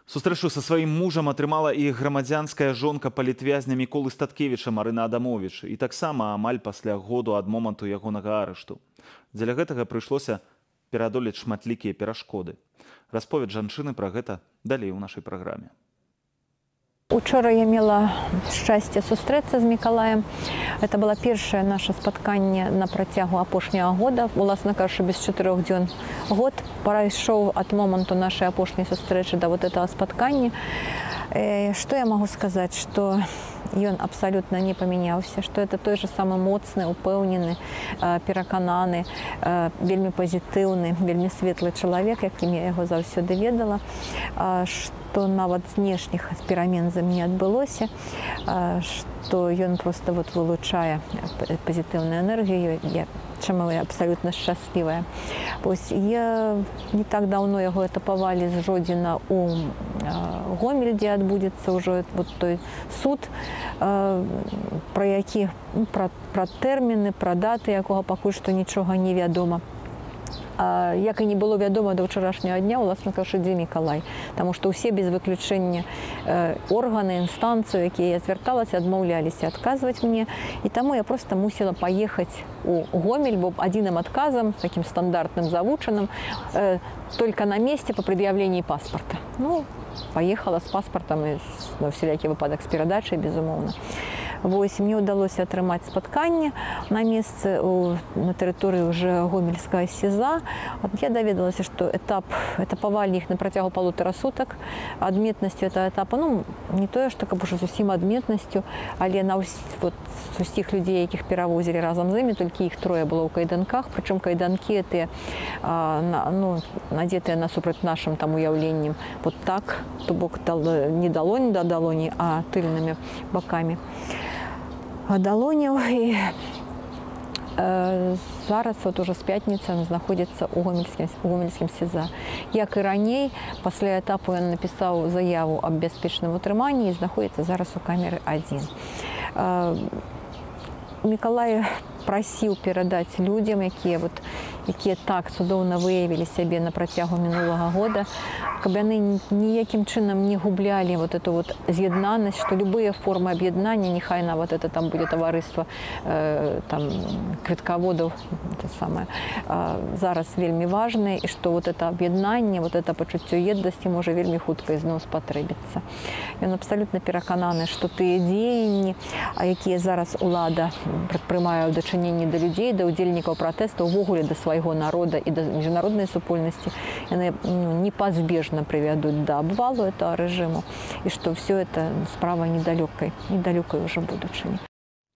Сустрэчу са сваім мужам атрымала і грамадзянская жонка палітвязня Міколы Статкевіча Марына Адамовіч, і таксама амаль пасля году ад моманту ягонага арышту. Дзеля гэтага прыйшлося пераадолець шматлікія перашкоды. Расповед жанчыны пра гэта далей у нашай праграме. Учора я мела шчасце сустрэцца з Мікалаем. Это было першае наше спатканне на працягу апошняга года. Уласна кажучы, без 4 дзён год прайшоў ад моманту нашай апошняй сустрэчы да вот этого спаткання. Што я магу сказаць, што ён абсалютна не памяняўся, што это той же самы моцны, упэўнены, перакананы, вельмі пазітыўны, вельмі светлы чалавек, якім я яго заўсёды ведала, што нават знешніх перамен за мне адбылося, што ён проста вылучае пазітыўную энергію, чаму я абсалютна шчаслівая. Я не так даўно яго этапавалі з Жодзіна ў Гомель, дзе адбудзецца ўжо той суд, пра тэрміны, пра даты, якога пакуль што нічога не вядома. Як і не было вядома да ўчарашняга дня, уласна кажучы, дзе Мікалай. Таму што ўсе без выключэння органы, інстанцыі, якія я звярталася, адмаўляліся адказваць мне. І таму я проста мусіла паехаць у Гомель, бо адзіным адказам, такім стандартным, завучаным, только на месте по предъявлении паспорта. Ну, поехала с паспортом и на всякий выпадок с передачей, безумоўна. Мне удалося атрымаць спатканне на месцы на тэрыторыі уже Гомельскага СІЗА. Я даведалася, што этапавалі іх на працягу 1,5 сутак. Адметнасцю этого этапа, не тое, што каб ужо зусім адметнасцю, але на усіх людзей, якіх перавозілі разам з імі, толькі іх 3 было ў кайданках, прычым кайданкі тыя надзетыя насупраць нашым там уяўленнем вот так, то бок не далонь да далоні, а тыльнымі бакамі далоняў. І зараз уже з пятніцы ён знаходзіцца ў Гомельскім СІЗА. Як і раней, пасля этапу ён напісаў заяву аб бяспечным утрыманні і знаходзіцца зараз у камеры 1. Мікалай прасіў перадаць людзям, якія так цудоўна выявілі сябе на працягу мінулага года, каб яны ніякім чынам не гублялі эту з'яднанасць, што любыя формы аб'яднання, няхай нават это там будзе таварыства квіткаводаў, зараз вельмі важнае, і што это аб'яднанне, это пачуццё еднасці можа вельмі хутка ізноў спатрэбіцца. Ён абсалютна перакананы, што тыя дзеянні, якія зараз улада прадпрымае ў дачыненні да людзей, да ўдзельнікаў пратэсту, увогуле да свайго народа і да міжнароднай супольнасці, яны непазбежна прывядуць да абвалу этого рэжыму, і што ўсё это справа недалёкай уже будучыні.